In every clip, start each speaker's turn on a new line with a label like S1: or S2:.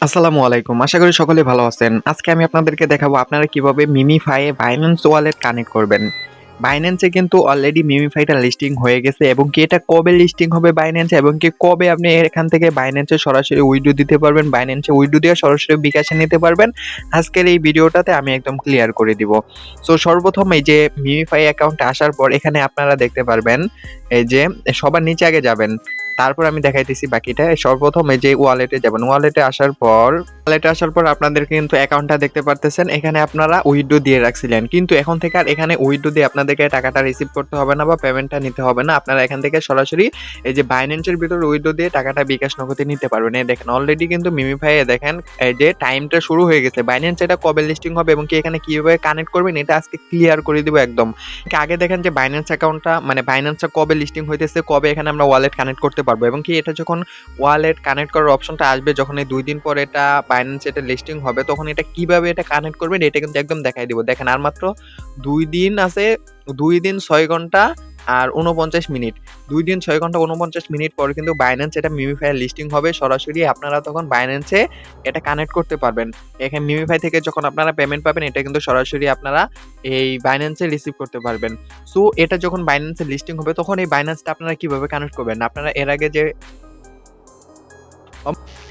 S1: আসসালামু আলাইকুম। আশা করি সকলে ভালো আছেন। আজকে আমি আপনাদেরকে দেখাবো আপনারা কিভাবে Mimify এ Binance ওয়ালেট কানেক্ট করবেন। Binance এ কিন্তু অলরেডি Mimify টা লিস্টিং হয়ে গেছে এবং কি এটা কবে লিস্টিং হবে Binance এ এবং কি কবে আপনি এখান থেকে Binance এ সরাসরি উইথড্র দিতে পারবেন, Binance এ উইথড্র দিয়ে সরাসরি বিকাশে নিতে পারবেন। আজকের এই ভিডিওটাতে আমি একদম ক্লিয়ার করে দিব। সো সর্বপ্রথম এই যে Mimify অ্যাকাউন্টে আসার পর এখানে আপনারা দেখতে পারবেন এই যে সবার নিচে আগে যাবেন। তারপর আমি দেখাইতেছি বাকিটা। সর্বপ্রথম এই যে ওয়ালেটে যাবেন। ওয়ালেটে আসার পর আপনাদেরকে কিন্তু অ্যাকাউন্টটা দেখতে পারতেছেন। এখানে আপনারা উইথড্র দিয়ে রাখছিলেন। কিন্তু এখন থেকে আর এখানে উইথড্র দিয়ে আপনাদেরকে টাকাটা রিসিভ করতে হবে না বা পেমেন্টটা নিতে হবে না। আপনারা এখান থেকে সরাসরি এই যে Binance এর ভিতরে উইথড্র দিয়ে টাকাটা বিকাশ নগদে নিতে পারবেন। এই দেখেন অলরেডি কিন্তু Mimify এ দেখেন এই যে টাইমটা শুরু হয়ে গেছে। Binance এটা কবে লিস্টিং হবে এবং কি এখানে কিভাবে কানেক্ট করবেন এটা আজকে ক্লিয়ার করে দিব একদম। আগে দেখেন যে Binance অ্যাকাউন্টটা মানে Binance টা কবে লিস্টিং হইতেছে, কবে এখানে আমরা ওয়ালেট কানেক্ট করতে পারবো এবং কি এটা যখন ওয়ালেট কানেক্ট করার অপশনটা আসবে, যখন এই 2 দিন পর এটা Binance এটা লিস্টিং হবে, তখন এটা কিভাবে এটা কানেক্ট করবেন এটা কিন্তু একদম দেখাই দিব। দেখেন আর মাত্র 2 দিন আছে, 2 দিন 6 ঘন্টা আর 49 মিনিট। 2 দিন 6 ঘন্টা 49 মিনিট পরে কিন্তু Binance এটা Mimify এর লিস্টিং হবে। সরাসরি আপনারা তখন Binance এ এটা কানেক্ট করতে পারবেন। এখানে Mimify থেকে যখন আপনারা পেমেন্ট পাবেন এটা কিন্তু সরাসরি আপনারা এই Binance এ রিসিভ করতে পারবেন। সো এটা যখন Binance এ লিস্টিং হবে তখন এই Binance টা আপনারা কিভাবে কানেক্ট করবেন? আপনারা এর আগে যে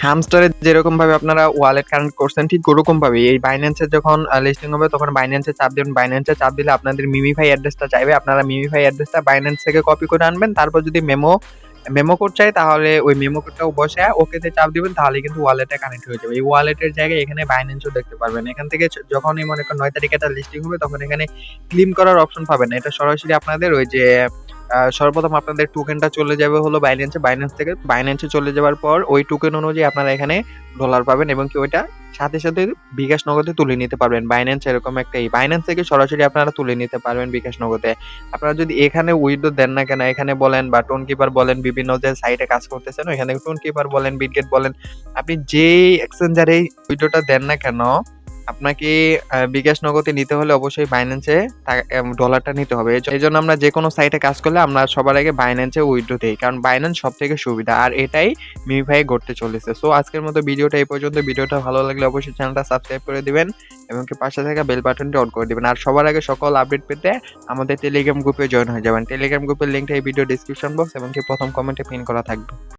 S1: হ্যামস্টারে যেরকম ভাবে আপনারা ওয়ালেট কানেক্ট করছেন ঠিক ওরকম ভাবেই এই Binance এর যখন লিস্টিং হবে তখন Binance এ চাপ দিবেন। Binance এ চাপ দিলে আপনাদের Mimify অ্যাড্রেসটা চাইবে। আপনারা Mimify অ্যাড্রেসটা Binance থেকে কপি করে আনবেন। তারপর যদি মেমো কোড চাই তাহলে ওই মেমো কোডটাও বসায় ওকেতে চাপ দিবেন, তাহলে কিন্তু ওয়ালেটে কানেক্ট হয়ে যাবে। এই ওয়ালেটের জায়গায় এখানে Binance ও দেখতে পারবেন। এখান থেকে যখনই মনে করেন 9 তারিখে এটা লিস্টিং হবে তখন এখানে ক্লেম করার অপশন পাবেন না। এটা সরাসরি আপনাদের ওই যে সর্বপ্রথম আপনাদের টোকেনটা চলে যাবে হলো Binance এ। Binance এ চলে যাওয়ার পর ওই টোকেন অনুযায়ী আপনারা এখানে ডলার পাবেন এবং কি ওইটা সাথে, সাথে বিকাশ নগদে তুলে নিতে পারবেন। Binance এরকম একটা Binance থেকে সরাসরি আপনারা তুলে নিতে পারবেন বিকাশ নগদে। আপনারা যদি এখানে উইথড্র দেন না কেন, এখানে বলেন বা টোন কিপার বলেন, বিভিন্ন যে সাইটে কাজ করতেছেন ওইখানে টোন কিপার বলেন, বিটগেট বলেন, আপনি যেই এক্সচেঞ্জারে উইথড্রটা দেন না কেন, আপনাকে বিকাশ নগদে নিতে হলে অবশ্যই Binance এ ডলারটা নিতে হবে। এজন্য আমরা যেকোনো সাইটে কাজ করলে আমরা সবার আগে Binance এ উইথড্র দেই। কারণ Binance সবথেকে সুবিধা আর এটাই Mimify ঘটতে চলেছে। সো আজকের মতো ভিডিওটা এই পর্যন্ত। ভিডিওটা ভালো লাগলে অবশ্যই চ্যানেলটা সাবস্ক্রাইব করে দিবেন এবং কি পাশে থাকা বেল বাটনটি অন করে দিবেন। আর সবার আগে সকল আপডেট পেতে আমাদের টেলিগ্রাম গ্রুপে জয়েন হয়ে যাবেন। টেলিগ্রাম গ্রুপের লিংকটা এই ভিডিও ডেসক্রিপশন বক্স এবং কি প্রথম কমেন্টে পিন করা থাকবে।